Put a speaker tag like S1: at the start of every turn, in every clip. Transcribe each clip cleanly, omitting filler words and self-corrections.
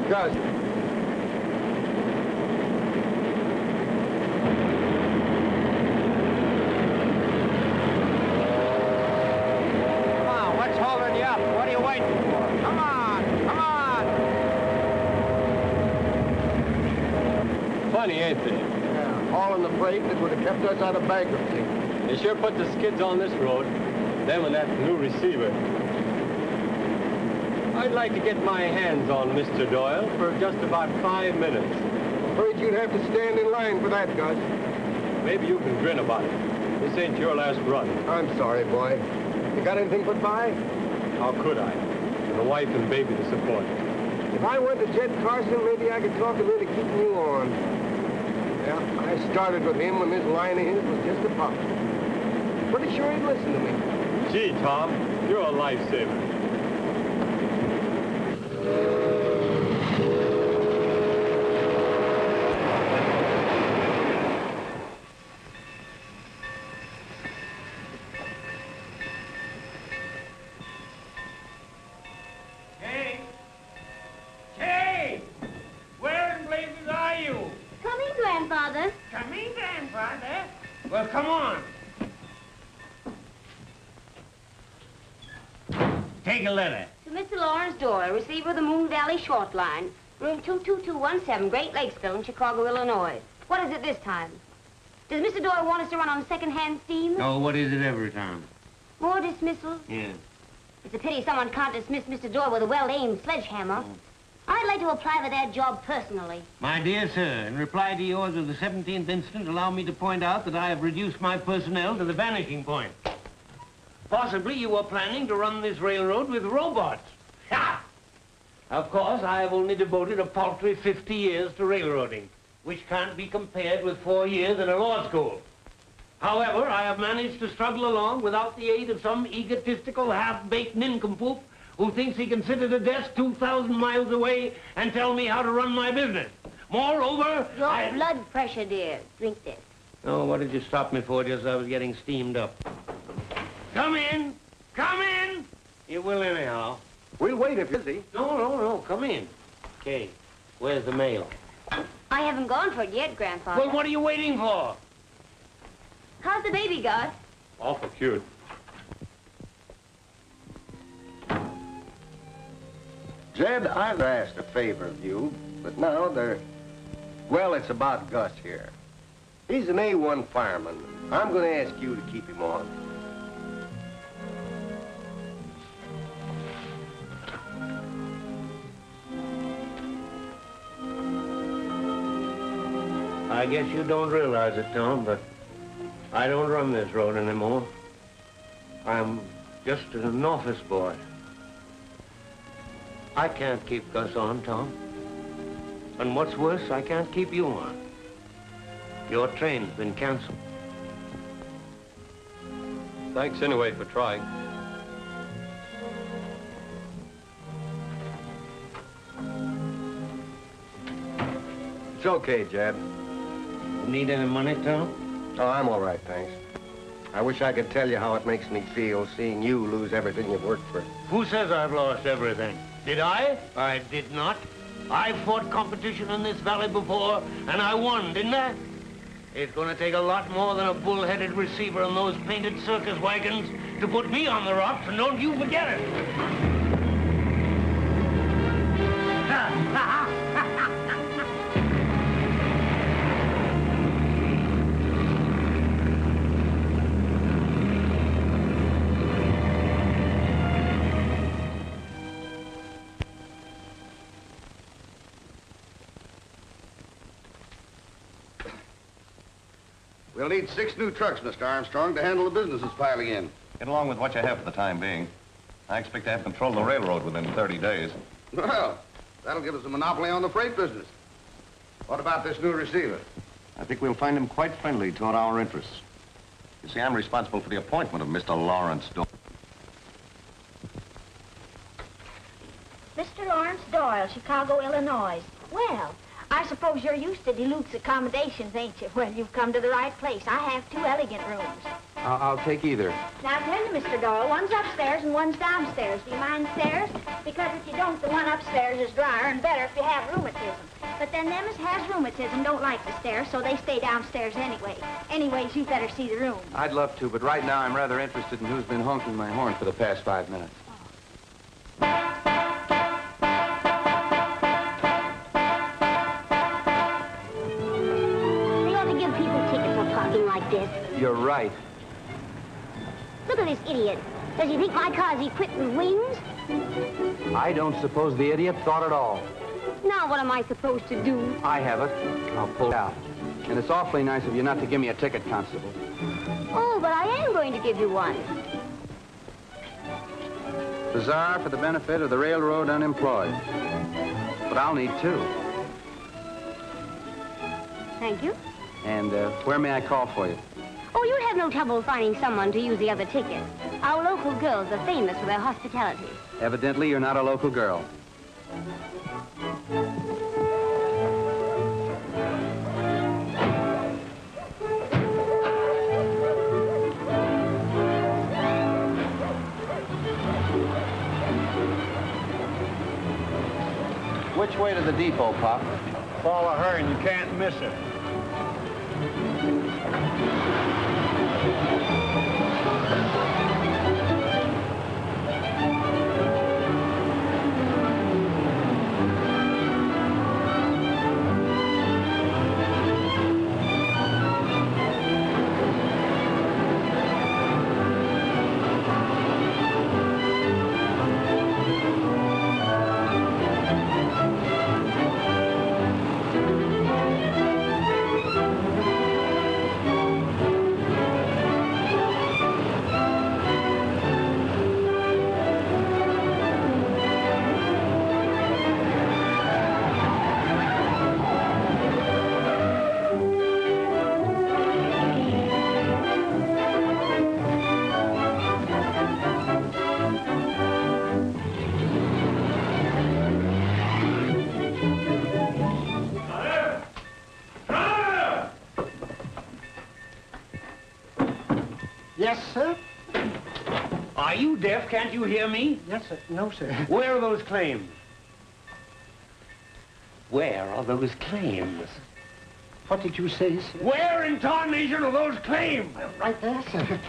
S1: Gus.
S2: Come on, what's holding you up? What are you waiting for? Come on, come on!
S3: Funny, ain't they?
S1: Yeah, hauling the freight that would have kept us out of bankruptcy.
S3: They sure put the skids on this road. Them and that new receiver. I'd like to get my hands on Mr. Doyle for just about 5 minutes.
S1: Afraid you'd have to stand in line for that, Gus.
S3: Maybe you can grin about it. This ain't your last run.
S1: I'm sorry, boy. You got anything put by?
S3: How could I? With a wife and baby to support.
S1: If I went to Jed Carson, maybe I could talk him into keeping you on. Yeah, I started with him when this line of his was just a pup. Pretty sure he'd listen to me.
S3: Gee, Tom, you're a lifesaver.
S2: Well, come on. Take a letter.
S4: To Mr. Lawrence Doyle, receiver of the Moon Valley Short Line, room 22217, Great Lakesville in Chicago, Illinois. What is it this time? Does Mr. Doyle want us to run on second-hand steam?
S2: No, what is it every time?
S4: More dismissals?
S2: Yeah.
S4: It's a pity someone can't dismiss Mr. Doyle with a well-aimed sledgehammer.
S2: Oh.
S4: I'd like to apply for that job personally.
S2: My dear sir, in reply to yours of the 17th instant, allow me to point out that I have reduced my personnel to the vanishing point. Possibly you are planning to run this railroad with robots. Ha! Of course, I have only devoted a paltry 50 years to railroading, which can't be compared with 4 years in a law school. However, I have managed to struggle along without the aid of some egotistical, half-baked nincompoop who thinks he can sit at a desk 2,000 miles away and tell me how to run my business. Moreover,
S4: Your blood pressure, dear. Drink this.
S2: Oh, what did you stop me for just as I was getting steamed up? Come in. Come in. You will anyhow.
S1: We'll wait if you're busy.
S2: No. Come in. Okay. Where's the mail?
S4: I haven't gone for it yet, Grandfather.
S2: Well, what are you waiting for?
S4: How's the baby, Gus?
S3: Awful cute.
S1: Jed, I've asked a favor of you, but now well, it's about Gus here. He's an A1 fireman. I'm going to ask you to keep him on.
S2: I guess you don't realize it, Tom, but I don't run this road anymore. I'm just an office boy. I can't keep Gus on, Tom. And what's worse, I can't keep you on. Your train's been canceled.
S3: Thanks anyway for trying.
S1: It's okay, Jed.
S2: Need any money, Tom?
S1: Oh, I'm all right, thanks. I wish I could tell you how it makes me feel seeing you lose everything you've worked for.
S2: Who says I've lost everything? Did I? I did not. I fought competition in this valley before, and I won, didn't I? It's going to take a lot more than a bull-headed receiver and those painted circus wagons to put me on the rocks, and don't you forget it.
S5: We'll need 6 new trucks, Mr. Armstrong, to handle the business that's piling in.
S6: Get along with what you have for the time being. I expect to have control of the railroad within 30 days.
S5: Well, that'll give us a monopoly on the freight business. What about this new receiver?
S6: I think we'll find him quite friendly toward our interests. You see, I'm responsible for the appointment of Mr. Lawrence Doyle.
S7: Mr. Lawrence Doyle, Chicago, Illinois. Well, I suppose you're used to Duluth's accommodations, ain't you? Well, you've come to the right place. I have 2 elegant rooms.
S8: I'll take either.
S7: Now, tell me, Mr. Doyle, one's upstairs and one's downstairs. Do you mind stairs? Because if you don't, the one upstairs is drier and better if you have rheumatism. But then them as has rheumatism don't like the stairs, so they stay downstairs anyway. Anyways, you better see the room.
S8: I'd love to, but right now I'm rather interested in who's been honking my horn for the past 5 minutes.
S4: They ought to give people tickets for parking like this.
S8: You're right.
S4: Look at this idiot. Does he think my car's equipped with wings?
S8: I don't suppose the idiot thought at all.
S4: Now what am I supposed to do?
S8: I have it. I'll pull it out. And it's awfully nice of you not to give me a ticket, Constable.
S4: Oh, but I am going to give you one.
S8: Bazaar for the benefit of the railroad unemployed. But I'll need 2.
S4: Thank you.
S8: And where may I call for you?
S4: Oh, you'll have no trouble finding someone to use the other ticket. Our local girls are famous for their hospitality.
S8: Evidently, you're not a local girl. Which way to the depot, Pop?
S9: Follow her and you can't miss it.
S2: Yes, sir? Are you deaf? Can't you hear me?
S10: Yes, sir. No, sir.
S2: Where are those claims? Where are those claims?
S10: What did you say, sir?
S2: Where in tarnation are those claims?
S10: Right there, sir.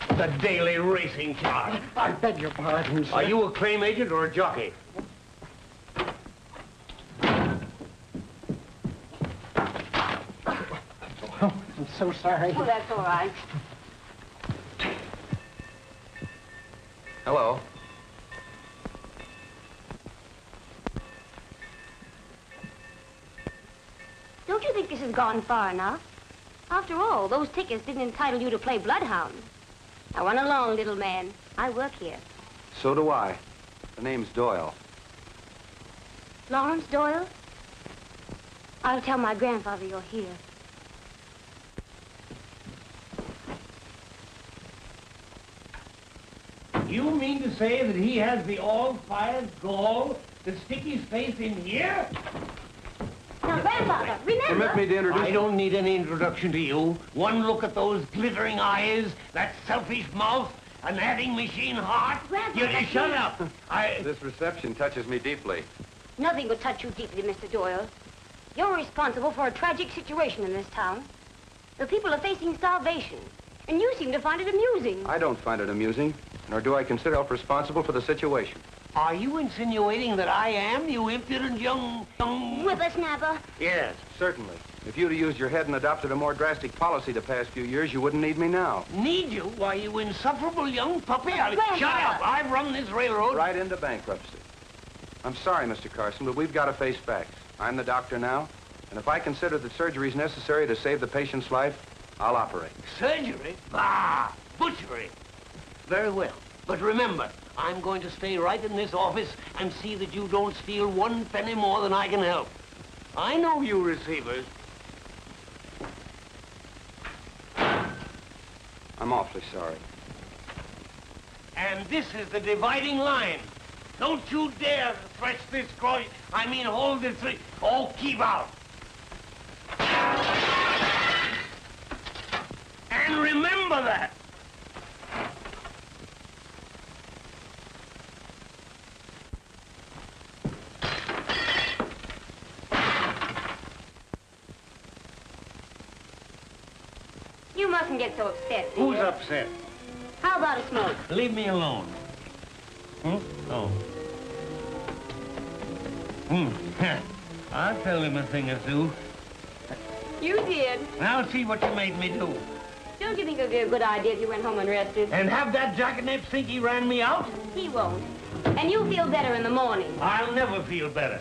S2: The daily racing chart.
S10: I beg your pardon, sir.
S2: Are you a claim agent or a jockey?
S10: Oh, I'm so sorry.
S4: Oh, that's all right.
S8: Hello.
S4: Don't you think this has gone far enough? After all, those tickets didn't entitle you to play bloodhound. Now run along, little man. I work here.
S8: So do I. The name's Doyle.
S4: Lawrence Doyle? I'll tell my grandfather you're here.
S2: You mean to say that he has the all-fired gall to stick his face in here?
S4: Now, grandfather, remember...
S8: Permit me to introduce...
S2: I don't need any introduction to you. One look at those glittering eyes, that selfish mouth, an adding machine heart.
S4: Grandfather,
S2: You shut up.
S8: This reception touches me deeply.
S4: Nothing will touch you deeply, Mr. Doyle. You're responsible for a tragic situation in this town. The people are facing starvation, and you seem to find it amusing.
S8: I don't find it amusing, nor do I consider myself responsible for the situation.
S2: Are you insinuating that I am, you impudent young...
S4: Whippersnapper.
S2: Yes.
S8: Certainly. If you'd have used your head and adopted a more drastic policy the past few years, you wouldn't need me now.
S2: Need you? Why, you insufferable young puppy.
S4: Grandfather.
S2: Shut up. I've run this railroad.
S8: Right into bankruptcy. I'm sorry, Mr. Carson, but we've got to face facts. I'm the doctor now, and if I consider that surgery is necessary to save the patient's life, I'll operate.
S2: Surgery? Bah! Butchery. Very well. But remember, I'm going to stay right in this office and see that you don't steal one penny more than I can help. I know you receivers.
S8: I'm awfully sorry.
S2: And this is the dividing line. Don't you dare thresh this cross. I mean, hold this three. Oh, keep out. And remember that.
S4: You mustn't get so upset, dear.
S2: Who's upset?
S4: How about a smoke?
S2: Leave me alone. Oh. I'll tell him a thing or two.
S4: You did.
S2: I'll see what you made me do.
S4: Don't you think it would be a good idea if you went home and rested?
S2: And have that jackanapes think he ran me out?
S4: He won't. And you'll feel better in the morning.
S2: I'll never feel better.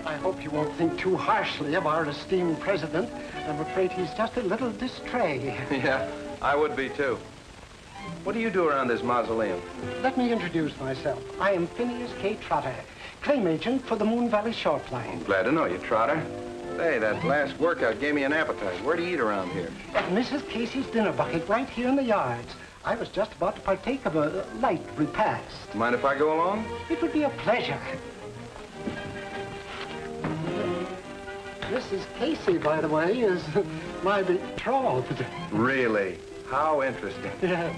S10: I hope you won't think too harshly of our esteemed president. I'm afraid he's just a little distrait.
S8: Yeah, I would be, too. What do you do around this mausoleum?
S10: Let me introduce myself. I am Phineas K. Trotter, claim agent for the Moon Valley Short Line.
S8: Glad to know you, Trotter. Say, that last workout gave me an appetite. Where do you eat around here?
S10: At Mrs. Casey's dinner bucket right here in the yards. I was just about to partake of a light repast.
S8: Mind if I go along?
S10: It would be a pleasure. Mrs. Casey, by the way, is my betrothed.
S8: Really? How interesting.
S10: Yes.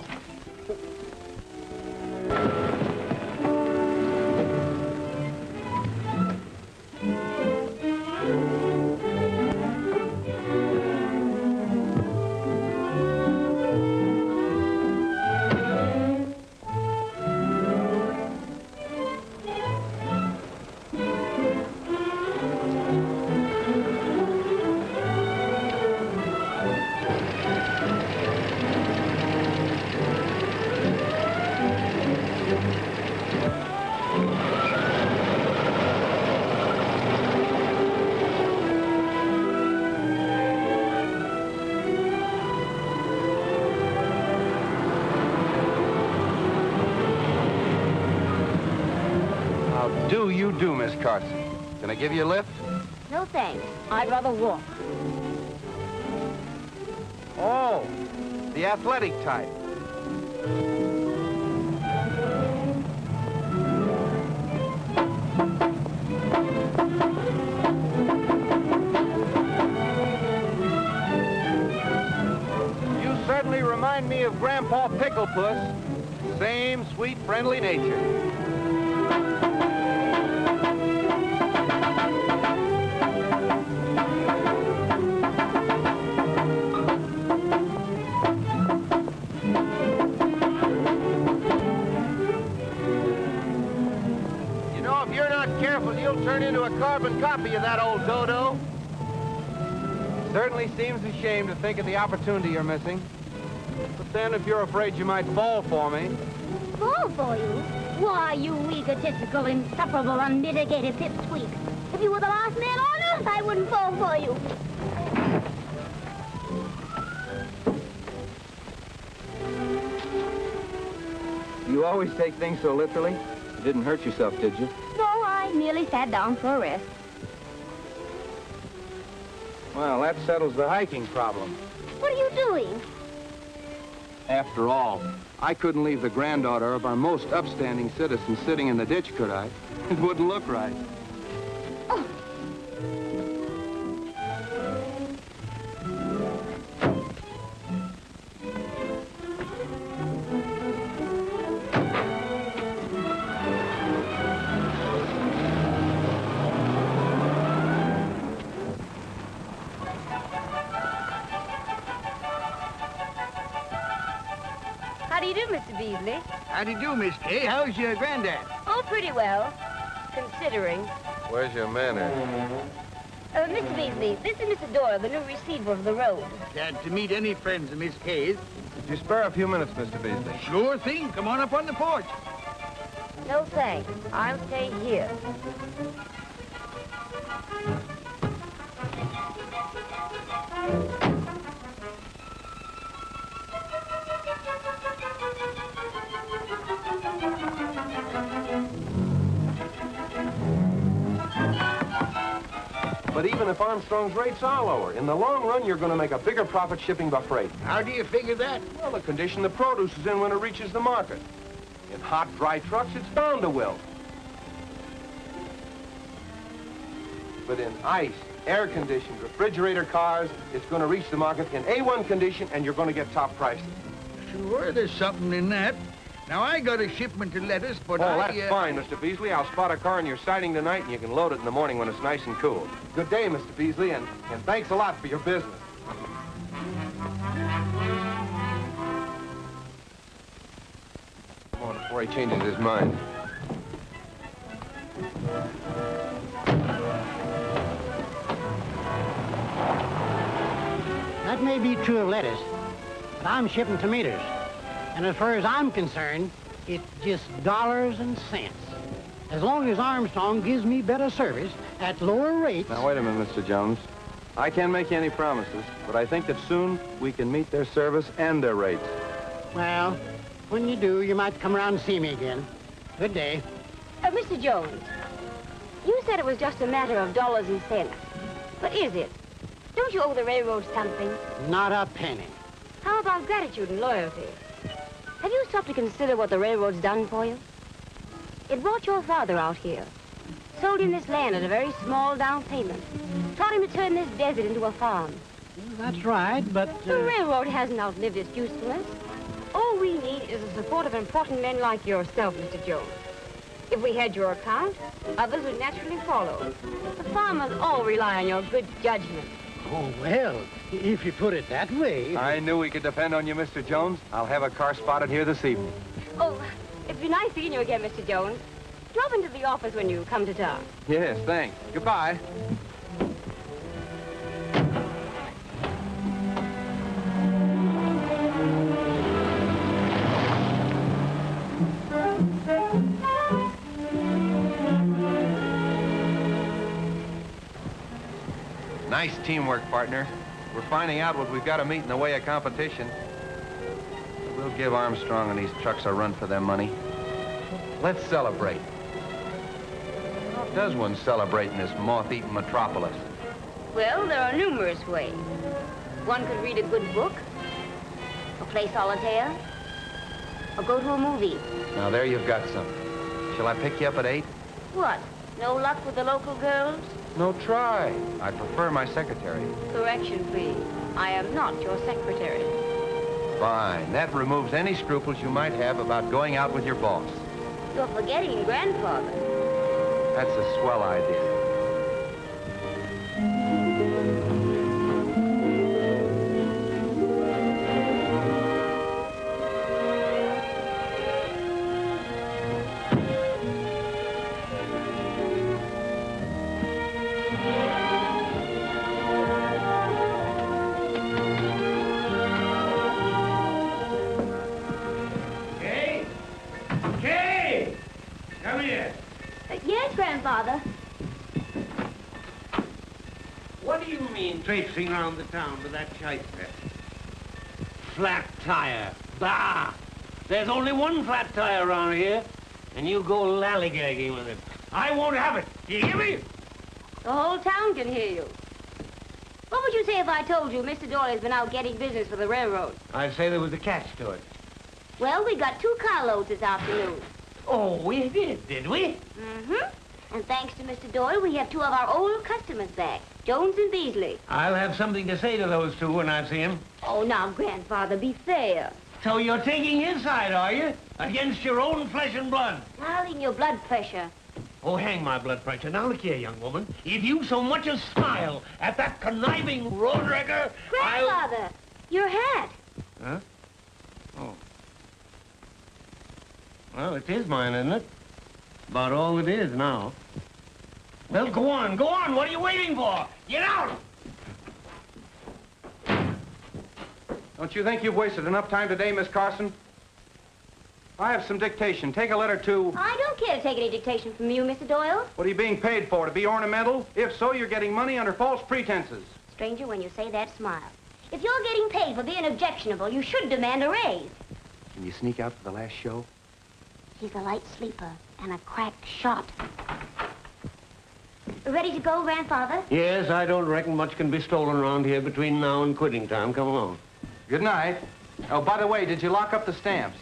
S8: Do you do, Miss Carson? Can I give you a lift?
S7: No thanks. I'd rather walk.
S8: Oh, the athletic type. You certainly remind me of Grandpa Picklepuss. Same sweet, friendly nature. You'll turn into a carbon copy of that old dodo. Certainly seems a shame to think of the opportunity you're missing. But then if you're afraid you might fall for me...
S7: Fall for you? Why, you egotistical, insufferable, unmitigated pipsqueak. If you were the last man on earth, I wouldn't fall for you.
S8: You always take things so literally. You didn't hurt yourself, did you?
S7: No, I merely sat down for a rest.
S8: Well, that settles the hiking problem.
S7: What are you doing?
S8: After all, I couldn't leave the granddaughter of our most upstanding citizen sitting in the ditch, could I? It wouldn't look right.
S7: Oh.
S4: How do you do, Mr. Beasley?
S11: How do you do, Miss Kay? How's your granddad?
S4: Oh, pretty well, considering.
S8: Where's your manner?
S4: Mr. Beasley, this is Mr. Doyle, the new receiver of the road.
S11: Glad to meet any friends of Miss Kay's.
S8: Could you spare a few minutes, Mr. Beasley?
S11: Sure thing. Come on up on the porch.
S4: No thanks. I'll stay here.
S6: But even if Armstrong's rates are lower, in the long run, you're going to make a bigger profit shipping by freight.
S11: How do you figure that?
S6: Well, the condition the produce is in when it reaches the market.
S8: In hot, dry trucks, it's bound to wilt. But in ice, air-conditioned, refrigerator cars, it's going to reach the market in A1 condition, and you're going to get top prices.
S11: Sure, there's something in that. Now, I got a shipment of lettuce, but
S8: That's fine, Mr. Beasley. I'll spot a car in your siding tonight, and you can load it in the morning when it's nice and cool. Good day, Mr. Beasley, and thanks a lot for your business. Come on, before he changes his mind.
S10: That may be true of lettuce, but I'm shipping tomatoes. And as far as I'm concerned, it's just dollars and cents. As long as Armstrong gives me better service at lower rates...
S8: Now, wait a minute, Mr. Jones. I can't make you any promises, but I think that soon we can meet their service and their rates.
S10: Well, when you do, you might come around and see me again. Good day.
S4: Mr. Jones, you said it was just a matter of dollars and cents. But is it? Don't you owe the railroad something?
S10: Not a penny.
S4: How about gratitude and loyalty? Have you stopped to consider what the railroad's done for you? It brought your father out here, sold him this land at a very small down payment, taught him to turn this desert into a farm.
S10: That's right, but...
S4: The railroad hasn't outlived its usefulness. All we need is the support of important men like yourself, Mr. Jones. If we had your account, others would naturally follow. The farmers all rely on your good judgment.
S10: Oh, well, if you put it that way...
S8: I knew we could depend on you, Mr. Jones. I'll have a car spotted here this evening.
S4: Oh, it's been nice seeing you again, Mr. Jones. Drop into the office when you come to town.
S8: Yes, thanks. Goodbye. Nice teamwork, partner. We're finding out what we've got to meet in the way of competition. We'll give Armstrong and these trucks a run for their money. Let's celebrate. How does one celebrate in this moth-eaten metropolis?
S4: Well, there are numerous ways. One could read a good book, or play solitaire, or go to a movie.
S8: Now, there you've got something. Shall I pick you up at 8?
S4: What? No luck with the local girls?
S8: No, try. I prefer my secretary.
S4: Correction, please. I am not your secretary.
S8: Fine. That removes any scruples you might have about going out with your boss.
S4: You're forgetting grandfather.
S8: That's a swell idea.
S4: Yes, grandfather.
S2: What do you mean traipsing around the town with that shyster? Flat tire. Bah! There's only one flat tire around here, and you go lollygagging with it. I won't have it. Do you hear me?
S4: The whole town can hear you. What would you say if I told you Mr. Doyle's been out getting business for the railroad?
S2: I'd say there was a catch to it.
S4: Well, we got 2 carloads this afternoon.
S2: Oh, we did we?
S4: Mm-hmm. And thanks to Mr. Doyle, we have 2 of our old customers back, Jones and Beasley.
S2: I'll have something to say to those 2 when I see them.
S4: Oh, now, grandfather, be fair.
S2: So you're taking his side, are you? Against your own flesh and blood?
S4: Darling, your blood pressure.
S2: Oh, hang my blood pressure. Now, look here, young woman. If you so much as smile at that conniving road wrecker,
S4: Grandfather, your hat.
S2: Huh? Oh. Well, it is mine, isn't it? About all it is now. Well, go on, go on. What are you waiting for? Get out!
S8: Don't you think you've wasted enough time today, Miss Carson? I have some dictation. Take a letter to...
S4: I don't care to take any dictation from you, Mr. Doyle.
S8: What are you being paid for? To be ornamental? If so, you're getting money under false pretenses.
S4: Stranger, when you say that, smile. If you're getting paid for being objectionable, you should demand a raise.
S8: Can you sneak out for the last show?
S4: He's a light sleeper and a crack shot. Ready to go, grandfather?
S2: Yes, I don't reckon much can be stolen around here between now and quitting time. Come along.
S8: Good night. Oh, by the way, did you lock up the stamps?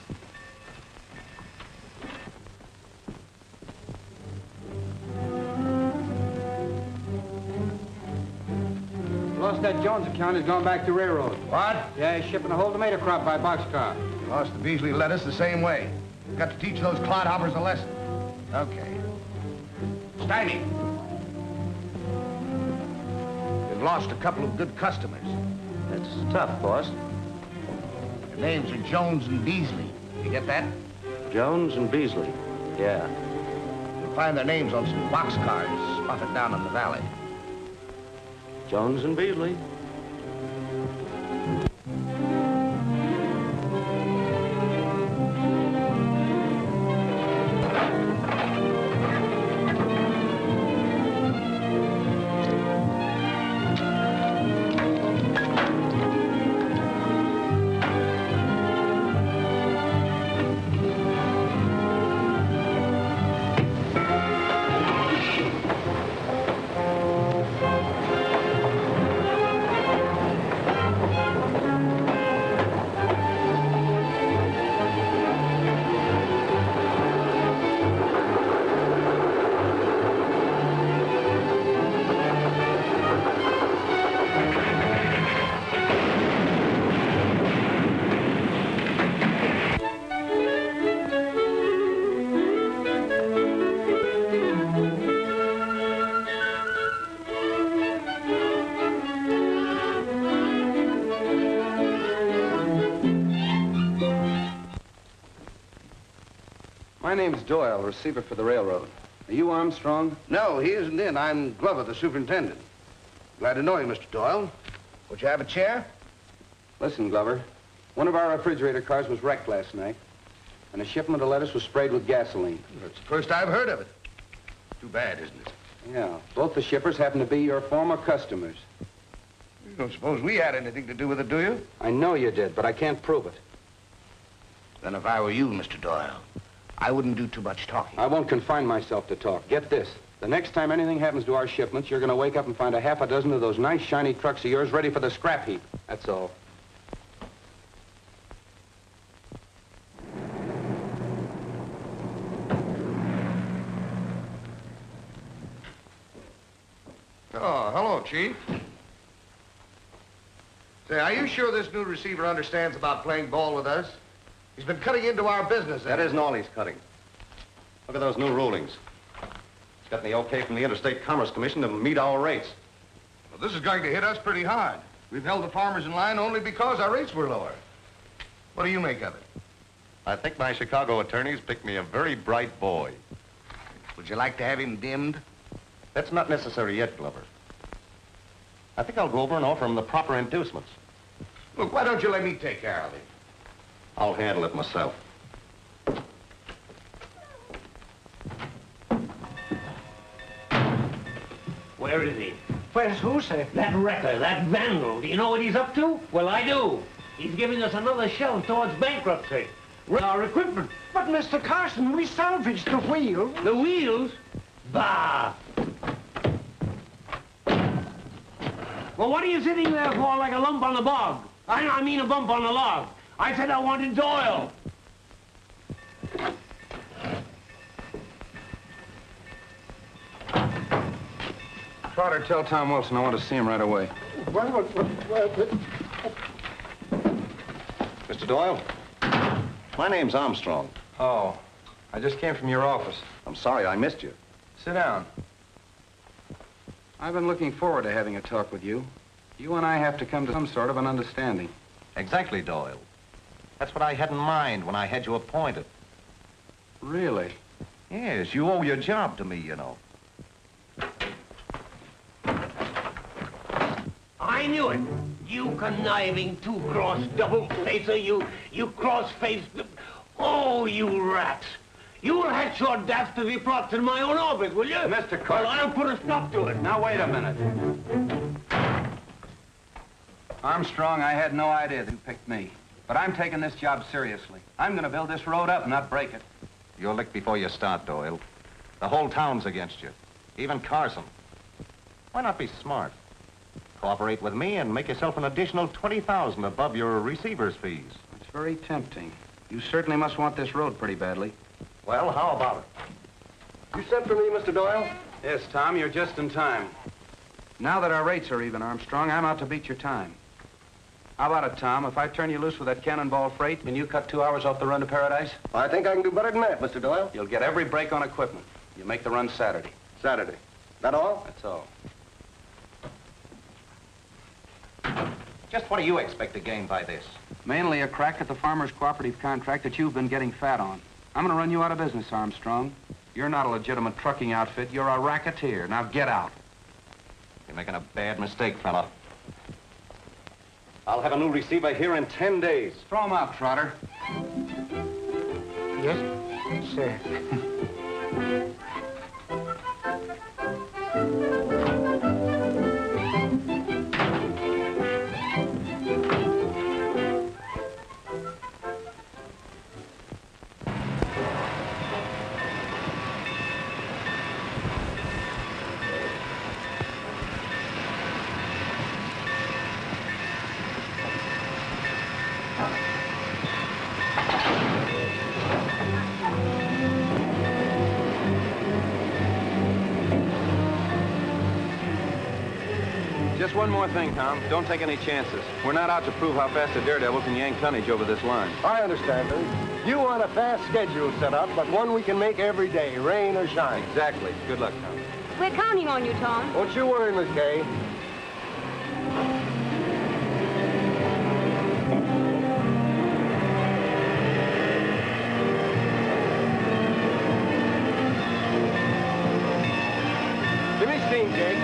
S12: Boss, that Jones account has gone back to railroad.
S5: What?
S12: Yeah, he's shipping a whole tomato crop by boxcar.
S5: You lost the Beasley lettuce the same way. You've got to teach those clodhoppers a lesson. Okay. Steiny. You've lost a couple of good customers.
S6: That's tough, boss.
S5: Their names are Jones and Beasley. You get that?
S6: Jones and Beasley. Yeah.
S5: You'll find their names on some boxcars spotted down in the valley.
S6: Jones and Beasley.
S8: My name's Doyle, receiver for the railroad. Are you Armstrong?
S5: No, he isn't in. I'm Glover, the superintendent. Glad to know you, Mr. Doyle. Would you have a chair?
S8: Listen, Glover. One of our refrigerator cars was wrecked last night, and a shipment of lettuce was sprayed with gasoline.
S5: It's the first I've heard of it. Too bad, isn't it?
S8: Yeah, both the shippers happen to be your former customers.
S5: You don't suppose we had anything to do with it, do you?
S8: I know you did, but I can't prove it.
S5: Then if I were you, Mr. Doyle, I wouldn't do too much talking.
S8: I won't confine myself to talk. Get this. The next time anything happens to our shipments, you're going to wake up and find a half a dozen of those nice, shiny trucks of yours ready for the scrap heap. That's all.
S5: Oh, hello, Chief. Say, are you sure this new receiver understands about playing ball with us? He's been cutting into our business.
S6: That isn't all he's cutting. Look at those new rulings. He's gotten the okay from the Interstate Commerce Commission to meet our rates.
S5: Well, this is going to hit us pretty hard. We've held the farmers in line only because our rates were lower. What do you make of it?
S6: I think my Chicago attorneys picked me a very bright boy.
S5: Would you like to have him dimmed?
S6: That's not necessary yet, Glover. I think I'll go over and offer him the proper inducements.
S5: Look, why don't you let me take care of him?
S6: I'll handle it myself.
S2: Where is he?
S10: Where's who, sir?
S2: That wrecker, that vandal. Do you know what he's up to? Well, I do. He's giving us another shove towards bankruptcy. Our equipment.
S10: But, Mr. Carson, we salvaged the wheels.
S2: The wheels? Bah! Well, what are you sitting there for like a lump on the bog? I mean a bump on the log. I said I wanted Doyle.
S8: Trotter, tell Tom Wilson I want to see him right away.
S6: Mr. Doyle, my name's Armstrong.
S8: Oh, I just came from your office.
S6: I'm sorry I missed you.
S8: Sit down. I've been looking forward to having a talk with you. You and I have to come to some sort of an understanding.
S6: Exactly, Doyle. That's what I had in mind when I had you appointed.
S8: Really?
S6: Yes, you owe your job to me, you know.
S2: I knew it. You conniving, two-cross double-facer, you cross-faced... Oh, you rats. You'll hatch your dastardly plots in my own orbit, will you?
S8: Mr. Carson.
S2: Well, I'll put a stop to it.
S8: Now, wait a minute. Armstrong, I had no idea that you picked me. But I'm taking this job seriously. I'm going to build this road up, not break it.
S6: You're licked before you start, Doyle. The whole town's against you. Even Carson. Why not be smart? Cooperate with me and make yourself an additional $20,000 above your receiver's fees.
S8: It's very tempting. You certainly must want this road pretty badly.
S6: Well, how about it?
S1: You sent for me, Mr. Doyle?
S8: Yes, Tom, you're just in time. Now that our rates are even, Armstrong, I'm out to beat your time. How about it, Tom? If I turn you loose with that cannonball freight, can you cut 2 hours off the run to Paradise?
S1: I think I can do better than that, Mr. Doyle.
S8: You'll get every break on equipment. You make the run Saturday.
S1: Saturday. That all?
S8: That's all.
S6: Just what do you expect to gain by this?
S8: Mainly a crack at the farmers' cooperative contract that you've been getting fat on. I'm gonna run you out of business, Armstrong. You're not a legitimate trucking outfit. You're a racketeer. Now get out.
S6: You're making a bad mistake, fella. I'll have a new receiver here in 10 days.
S8: Throw him out, Trotter.
S10: Yes, sir.
S8: Just one more thing, Tom. Don't take any chances. We're not out to prove how fast a daredevil can yank tonnage over this line.
S1: I understand, Billy. You want a fast schedule set up, but one we can make every day, rain or shine.
S8: Exactly. Good luck, Tom.
S4: We're counting on you, Tom.
S1: Don't you worry, Miss Kay. Give me steam, Jake.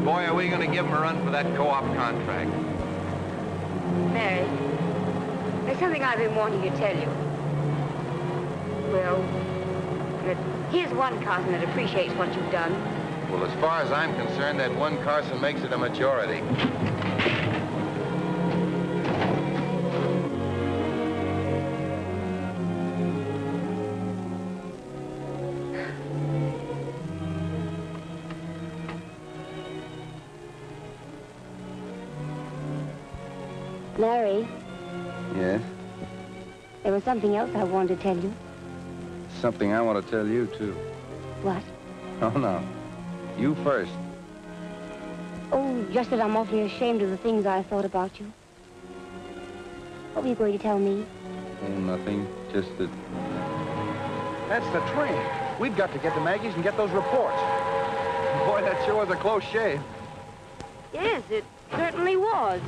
S8: Boy, are we going to give him a run for that co-op contract.
S4: Mary, there's something I've been wanting to tell you. Well, here's one Carson that appreciates what you've done.
S1: Well, as far as I'm concerned, that one Carson makes it a majority.
S4: Larry,
S8: Yes?
S4: there was something else I wanted to tell you.
S8: Something I want to tell you, too.
S4: What?
S8: Oh, no. You first.
S4: Oh, just that I'm awfully ashamed of the things I thought about you. What were you going to tell me?
S8: Oh, nothing. Just that... That's the train. We've got to get to Maggie's and get those reports. Boy, that sure was a close shave.
S4: Yes, it certainly was.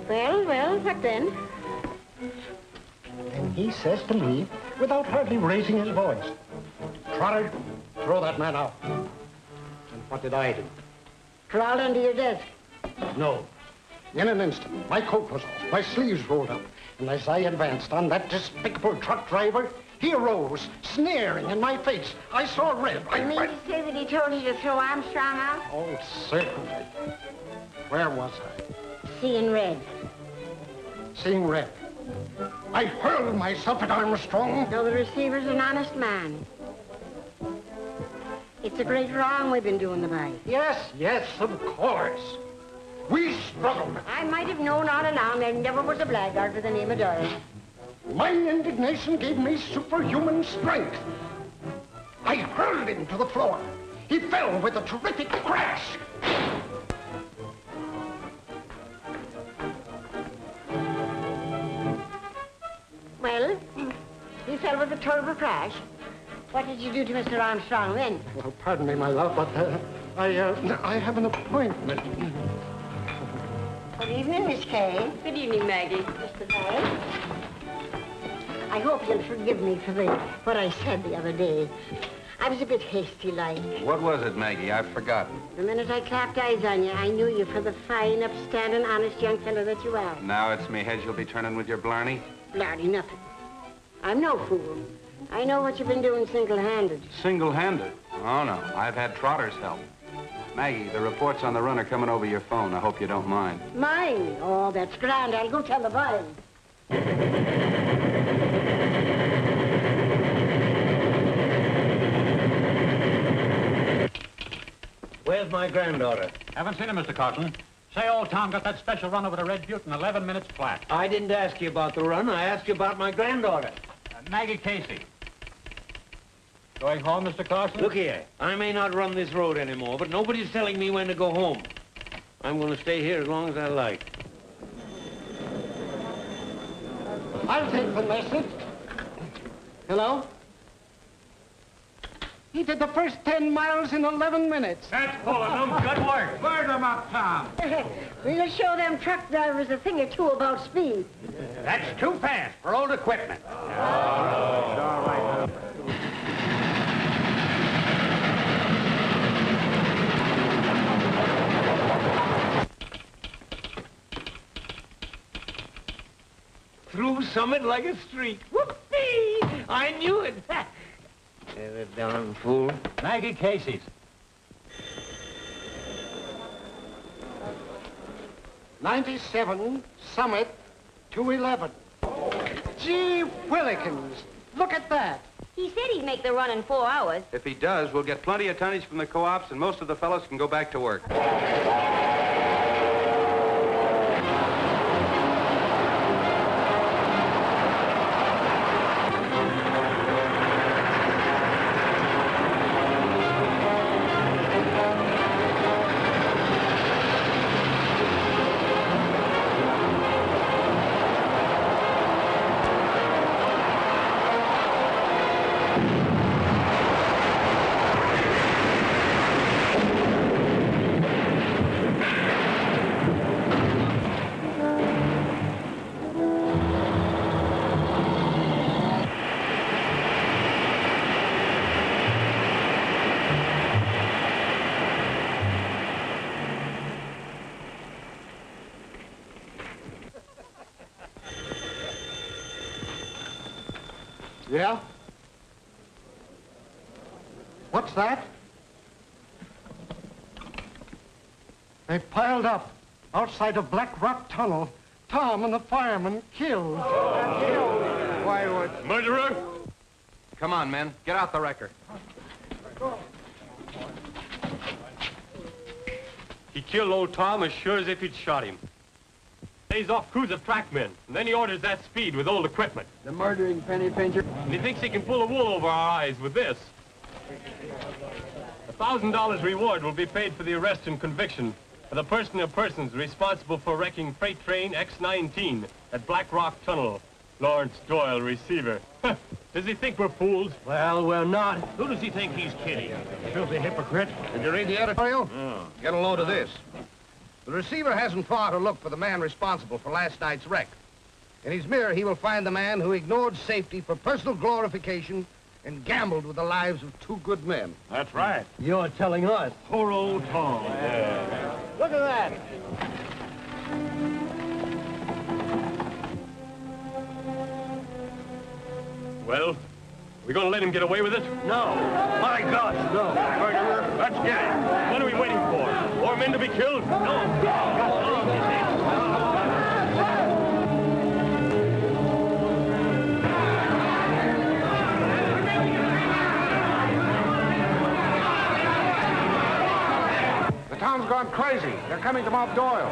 S4: Well, what then?
S10: Then he says to me, without hardly raising his voice, Trotter, throw that man out. And what did I do?
S4: Crawled under your desk.
S10: No. In an instant, my coat was off, my sleeves rolled up, and as I advanced on that despicable truck driver, he arose, sneering in my face. I saw red.
S4: You mean to say that he told you to throw Armstrong out?
S10: Oh, certainly. Where was I?
S4: Seeing red.
S10: Seeing red. I hurled myself at Armstrong.
S4: So the receiver's an honest man. It's a great wrong we've been doing the boy.
S10: Yes, of course. We struggled.
S4: I might have known all along there never was a blackguard with the name of Doyle.
S10: My indignation gave me superhuman strength. I hurled him to the floor. He fell with a terrific crash.
S4: Well, he fell with a terrible crash. What did you do to Mr. Armstrong then?
S10: Well, pardon me, my love, but I have an appointment.
S4: Good evening, Miss Kay. Good evening, Maggie. Mr. Doyle.
S10: I hope you'll forgive me for what I said the other day. I was a bit hasty-like.
S8: What was it, Maggie? I've forgotten.
S10: The minute I clapped eyes on you, I knew you for the fine, upstanding, honest young fellow that you are.
S8: Now it's me head you'll be turning with your blarney?
S10: Blarney, nothing. I'm no fool. I know what you've been doing single-handed.
S8: Single-handed? Oh, no. I've had Trotter's help. Maggie, the reports on the run are coming over your phone. I hope you don't mind.
S10: Mine? Oh, that's grand. I'll go tell the boys.
S2: Where's my granddaughter?
S12: Haven't seen him, Mr. Carson. Say, old Tom got that special run over the Red Butte in 11 minutes flat.
S2: I didn't ask you about the run. I asked you about my granddaughter.
S12: Maggie Casey. Going home, Mr. Carson?
S2: Look here. I may not run this road anymore, but nobody's telling me when to go home. I'm going to stay here as long as I like.
S10: I'll take the message. Hello? He did the first 10 miles in 11 minutes.
S12: That's pulling them. Good work. Burn them up, Tom.
S10: We'll show them truck drivers a thing or two about speed.
S12: That's too fast for old equipment.
S2: Through Summit like a streak. Whoopee! I knew it. The darn fool.
S12: Maggie Casey's.
S10: 97, Summit, 211. Gee whillikins, look at that.
S4: He said he'd make the run in 4 hours.
S8: If he does, we'll get plenty of tonnage from the co-ops, and most of the fellows can go back to work.
S10: Yeah? What's that? They piled up outside of Black Rock Tunnel. Tom and the fireman killed.
S8: Why would...
S12: Murderer?
S8: Come on, men. Get out the wrecker.
S3: He killed old Tom as sure as if he'd shot him. He's off crews of trackmen, and then he orders that speed with old equipment.
S12: The murdering penny pincher.
S3: And he thinks he can pull the wool over our eyes with this. $1,000 reward will be paid for the arrest and conviction of the person or persons responsible for wrecking freight train X-19 at Black Rock Tunnel. Lawrence Doyle, receiver. Does he think we're fools?
S2: Well, we're not. Who does he think he's kidding?
S12: Filthy hypocrite.
S5: Did you read the editorial?
S2: Oh.
S5: Get a load of this. The receiver hasn't far to look for the man responsible for last night's wreck. In his mirror, he will find the man who ignored safety for personal glorification and gambled with the lives of 2 good men.
S12: That's right.
S2: You're telling us.
S12: Poor old Tom.
S10: Look at that.
S3: Well, we gonna let him get away with it?
S2: No. My gosh, no.
S3: Murderer, let's get him. What are we waiting for? More men to be killed?
S12: The town's gone crazy. They're coming to mob Doyle.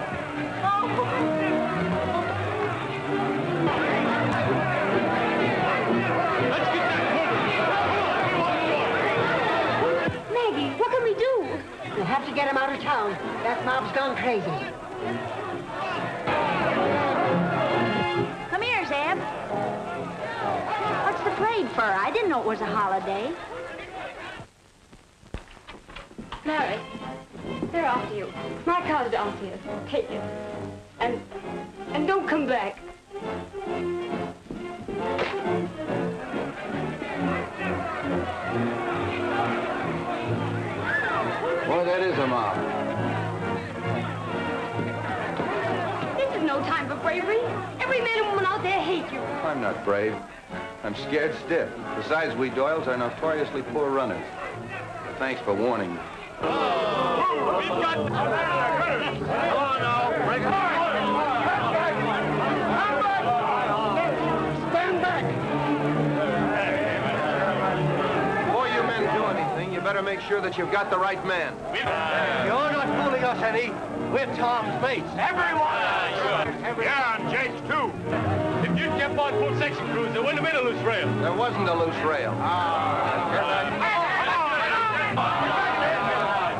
S10: Maggie, what can we do? We'll have to get him out of town. That mob's gone crazy.
S7: Come here, Zeb. What's the parade for? I didn't know it was a holiday.
S4: Larry, they're after you. My car's down here. Take it. And don't come back.
S1: Boy, that is a mob.
S4: This is no time for bravery. Every man and woman out there hate you.
S8: I'm not brave. I'm scared stiff. Besides, we Doyles are notoriously poor runners. Thanks for warning me.
S3: We've got... Come on now, break it.
S5: Stand back!
S8: Before you men do anything, you better make sure that you've got the right man.
S1: You're not fooling us any. We're Tom's mates. Everyone!
S3: Yeah, and Jake's too. If you'd kept on full section crews, there wouldn't have been a loose rail.
S8: There wasn't a loose rail.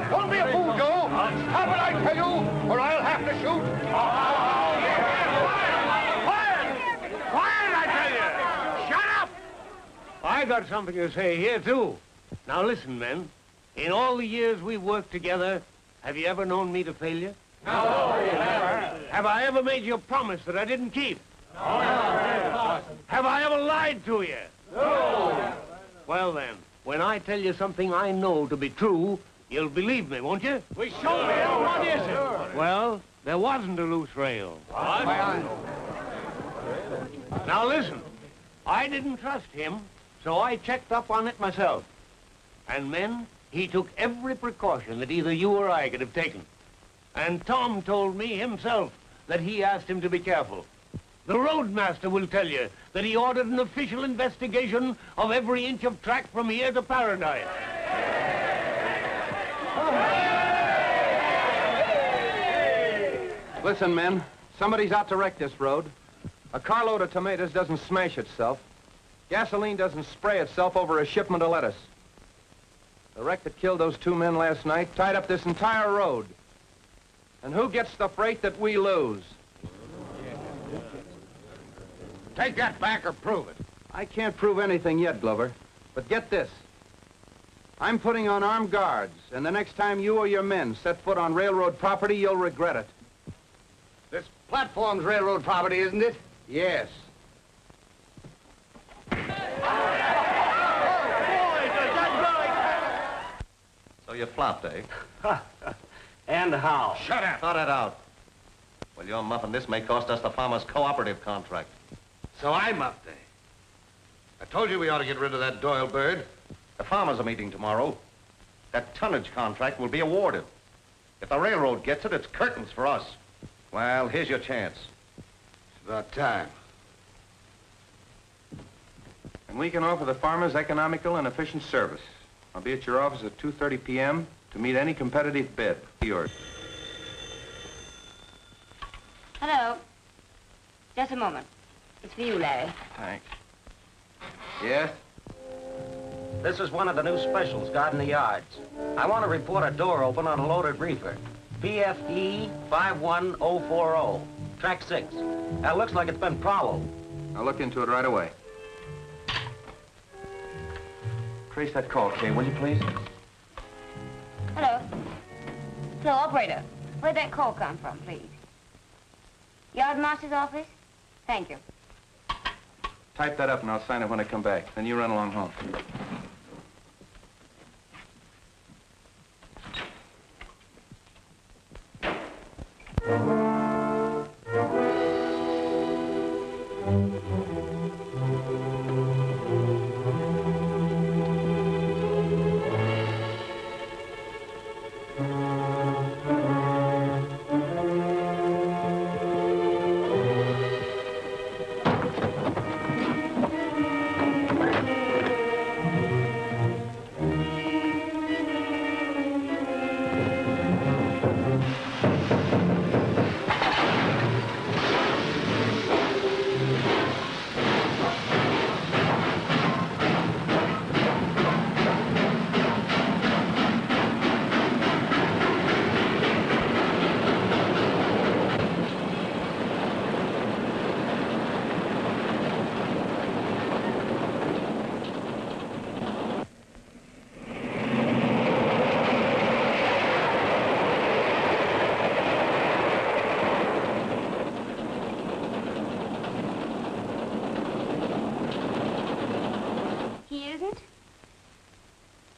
S5: Don't be a fool, Joe. Stop it, I tell you, or I'll have to shoot.
S2: Quiet, I tell you! Shut up! I got something to say here, too. Now, listen, men. In all the years we worked together, have you ever known me to failure? No. Have I ever made you a promise that I didn't keep? No. Have I ever lied to you? No. Well, then, when I tell you something I know to be true, you'll believe me, won't you?
S3: We sure will. What is it?
S2: Well, there wasn't a loose rail.
S3: What?
S2: Now, listen. I didn't trust him, so I checked up on it myself. And, men, he took every precaution that either you or I could have taken. And Tom told me himself that he asked him to be careful. The roadmaster will tell you that he ordered an official investigation of every inch of track from here to Paradise.
S8: Listen, men, somebody's out to wreck this road. A carload of tomatoes doesn't smash itself. Gasoline doesn't spray itself over a shipment of lettuce. The wreck that killed those two men last night tied up this entire road. And who gets the freight that we lose?
S5: Take that back or prove it.
S8: I can't prove anything yet, Glover. But get this. I'm putting on armed guards, and the next time you or your men set foot on railroad property, you'll regret it.
S5: This platform's railroad property, isn't it?
S8: Yes. So you flopped, eh?
S10: And how?
S5: Shut up.
S6: Cut it out. Well, your muffin, this may cost us the farmer's cooperative contract.
S5: So I'm up there. I told you we ought to get rid of that Doyle bird.
S6: The farmers are meeting tomorrow. That tonnage contract will be awarded. If the railroad gets it, it's curtains for us. Well, here's your chance.
S5: It's about time.
S8: And we can offer the farmers economical and efficient service. I'll be at your office at 2:30 p.m. to meet any competitive bid. Yours.
S4: Hello. Just a moment. It's for you, Larry.
S8: Thanks. Yes?
S10: This is one of the new specials, guarding the yards. I want to report a door open on a loaded reefer. PFE 51040. Track 6. That looks like it's been prowled.
S8: I'll look into it right away. Trace that call, Kay, will you please?
S4: Hello. Hello, operator. Where'd that call come from, please? Yardmaster's office? Thank you.
S8: Type that up and I'll sign it when I come back. Then you run along home.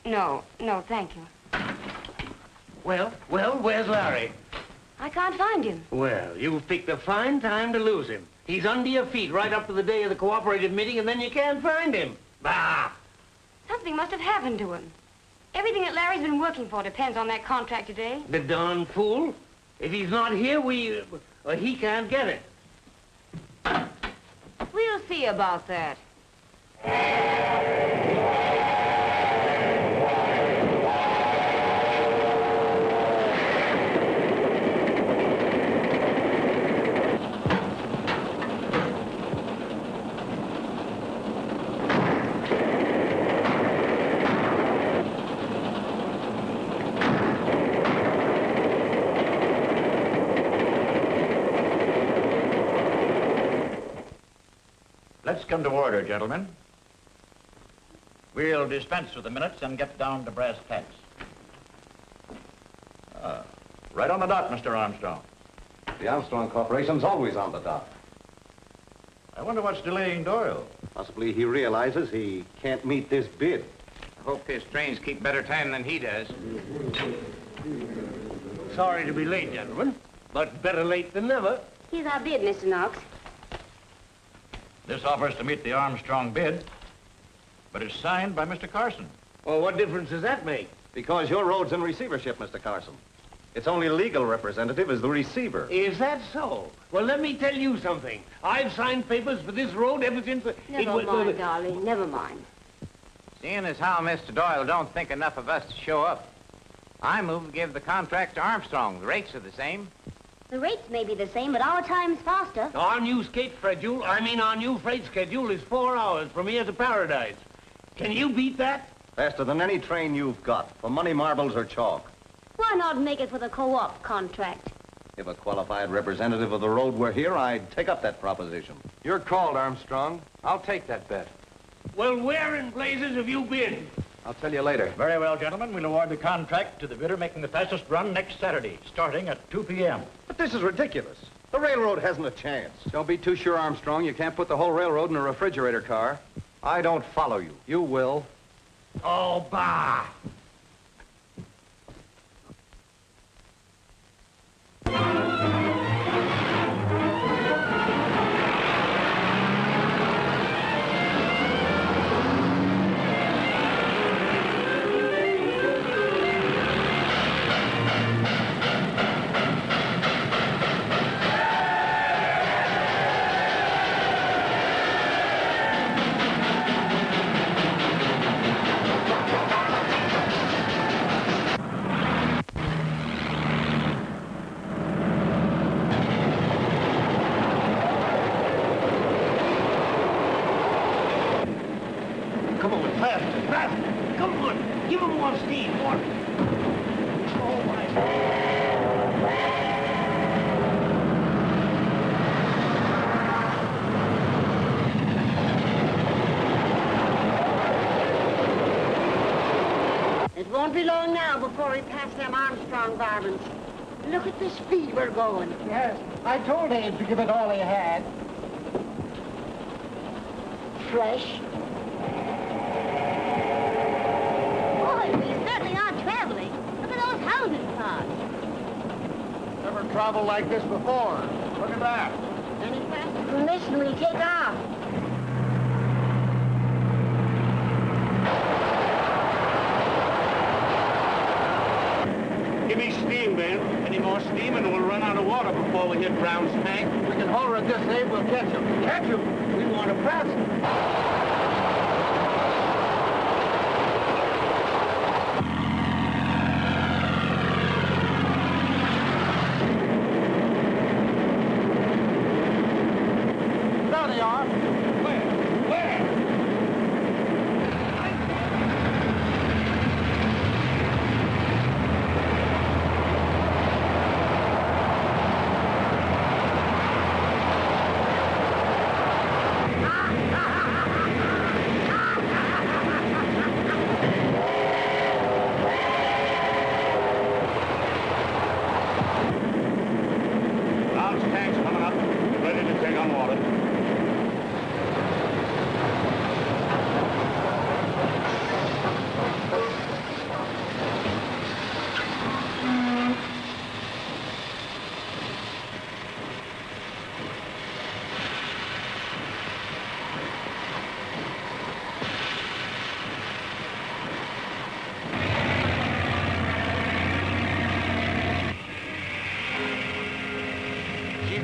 S4: No, thank you.
S2: Well, where's Larry?
S4: I can't find him.
S2: Well, you've picked a fine time to lose him. He's under your feet right up to the day of the cooperative meeting, and then you can't find him. Bah!
S4: Something must have happened to him. Everything that Larry's been working for depends on that contract today.
S2: The darn fool. If he's not here, he can't get it.
S4: We'll see about that.
S12: Let's come to order, gentlemen. We'll dispense with the minutes and get down to brass tacks. Right on the dot, Mr. Armstrong.
S6: The Armstrong Corporation's always on the dot.
S12: I wonder what's delaying Doyle.
S6: Possibly he realizes he can't meet this bid.
S5: I hope his trains keep better time than he does.
S2: Sorry to be late, gentlemen, but better late than never.
S4: Here's our bid, Mr. Knox.
S12: This offers to meet the Armstrong bid, but it's signed by Mr. Carson.
S2: Well, what difference does that make?
S6: Because your road's in receivership, Mr. Carson. Its only legal representative is the receiver.
S2: Is that so? Well, let me tell you something. I've signed papers for this road ever since...
S4: Never mind, darling, never mind.
S5: Seeing as how Mr. Doyle don't think enough of us to show up, I move to give the contract to Armstrong. The rates are the same.
S4: The rates may be the same, but our time's faster.
S2: Our new our new freight schedule is 4 hours from here to Paradise. Can you beat that?
S6: Faster than any train you've got, for money, marbles, or chalk.
S4: Why not make it for the co-op contract?
S6: If a qualified representative of the road were here, I'd take up that proposition.
S8: You're called, Armstrong. I'll take that bet.
S2: Well, where in blazes have you been?
S8: I'll tell you later.
S12: Very well, gentlemen. We'll award the contract to the bidder making the fastest run next Saturday, starting at 2 p.m.
S6: But this is ridiculous. The railroad hasn't a chance.
S8: Don't be too sure, Armstrong. You can't put the whole railroad in a refrigerator car.
S6: I don't follow you.
S8: You will.
S2: Oh, bah! Come on, faster, faster. Come on, give him more steam, more. Oh, my.
S10: It won't be long now before we pass them Armstrong varmints. Look at the speed we're going. Yes, I told Abe to give it all he had. Fresh.
S7: Boy, we certainly are traveling. Look at those houses cars.
S5: Never traveled like this before. Look at that.
S10: Any faster than this and we'll take off.
S2: Give me steam, Ben. Any more steam and we'll run out of water before we hit Brown's tank.
S5: We can hold her at this, Abe. We'll catch him.
S2: Catch him. We want to pass him.
S5: There they are.
S2: Where?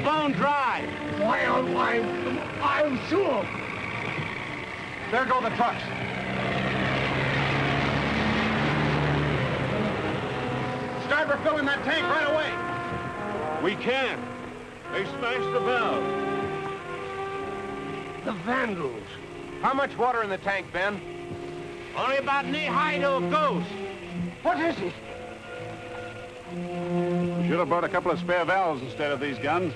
S2: bone dry.
S5: Why, I'm sure.
S8: There go the trucks. Start refilling that tank right away.
S9: We can't. They smashed the valve.
S2: The vandals.
S8: How much water in the tank, Ben?
S2: Only about knee-high to a ghost.
S10: What is it?
S9: We should have brought a couple of spare valves instead of these guns.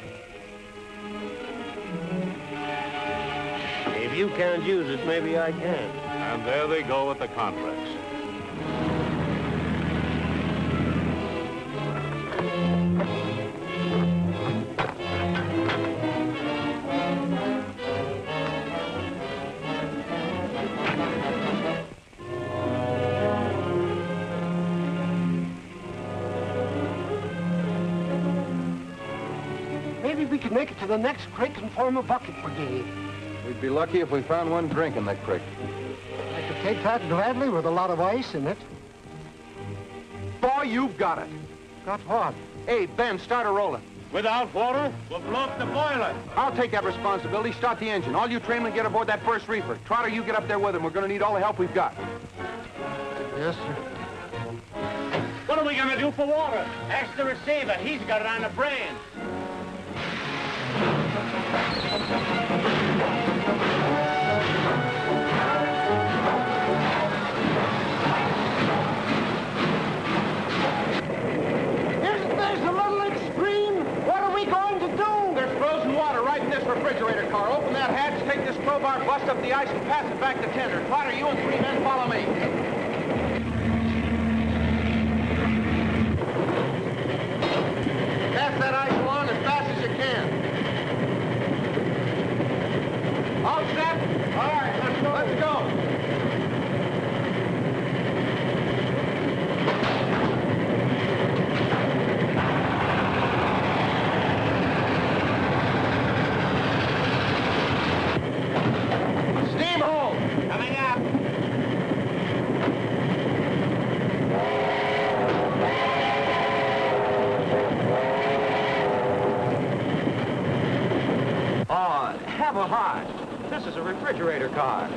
S2: If you can't use it, maybe I can.
S9: And there they go with the contracts.
S10: Maybe we could make it to the next creek and form a bucket brigade.
S8: We'd be lucky if we found one drink in that creek.
S10: I could take that gladly with a lot of ice in it.
S8: Boy, you've got it.
S10: Got what?
S8: Hey, Ben, start her rolling.
S9: Without water, we'll blow up the boiler.
S8: I'll take that responsibility. Start the engine. All you trainmen get aboard that first reefer. Trotter, you get up there with him. We're going to need all the help we've got.
S10: Yes, sir.
S2: What are we going to do for water? Ask the receiver. He's got it on the brain.
S10: Isn't this a little extreme? What are we going to do?
S8: There's frozen water right in this refrigerator car. Open that hatch, take this crowbar, bust up the ice, and pass it back to tender. Trotter, you and 3 men follow me. Pass that ice along as fast as you can. All set? All right, let's go. Let's go. Steam hole.
S2: Coming up.
S8: Oh, have a heart. This is a refrigerator car.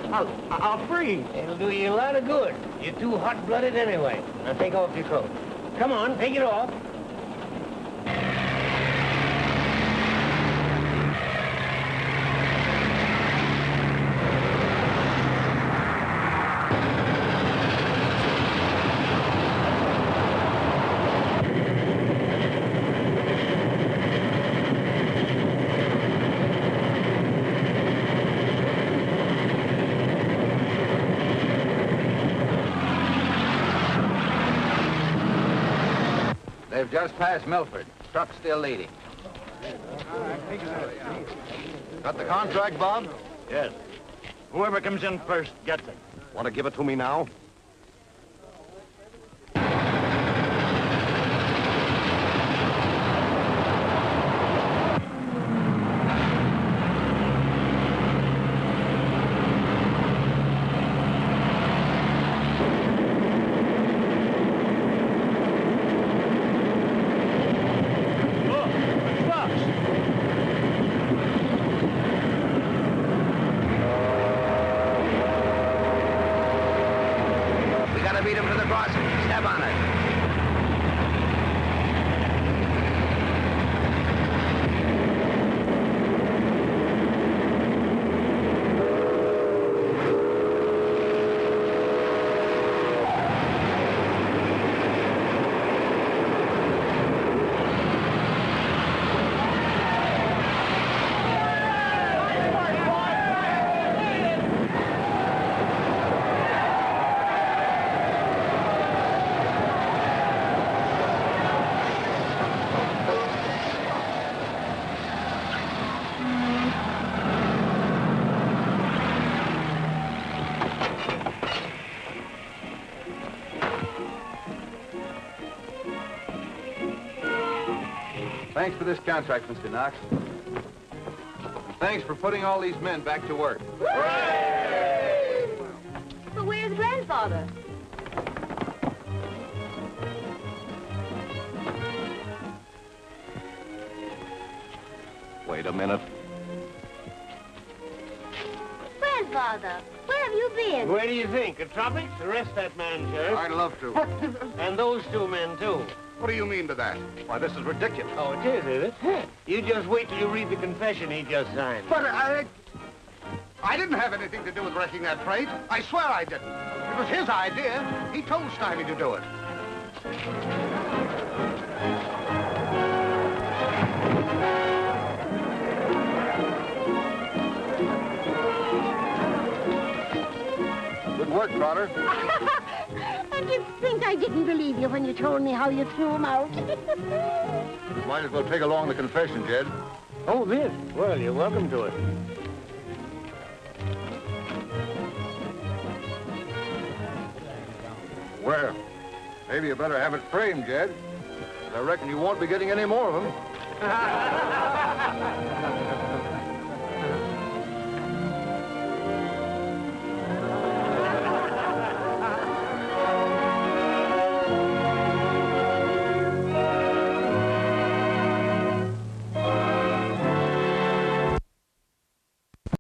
S8: I'll freeze.
S2: It'll do you a lot of good. You're too hot-blooded anyway. Now take off your coat. Come on, take it off.
S8: They've just passed Milford. Truck's still leading. Got the contract, Bob?
S12: Yes. Whoever comes in first gets it.
S6: Want to give it to me now?
S1: Beat him to the crossing. Step on it.
S8: Thanks for this contract, Mr. Knox. And thanks for putting all these men back to work.
S4: But where's Grandfather?
S6: Wait a minute.
S4: Grandfather, where have you been?
S2: Where do you think? The tropics? Arrest that man, Sheriff.
S5: I'd love to.
S2: And those two men, too.
S5: What do you mean by that?
S6: Why, this is ridiculous.
S2: Oh, it is it? You just wait till you read the confession he just signed.
S5: But I didn't have anything to do with wrecking that freight. I swear I didn't. It was his idea. He told Steiny to do it.
S1: Good work, Trotter.
S13: And you think I didn't believe you when you told me how you threw him out?
S1: Might as well take along the confession, Jed.
S2: Oh, this? Well, you're welcome to it.
S1: Well, maybe you better have it framed, Jed. I reckon you won't be getting any more of them.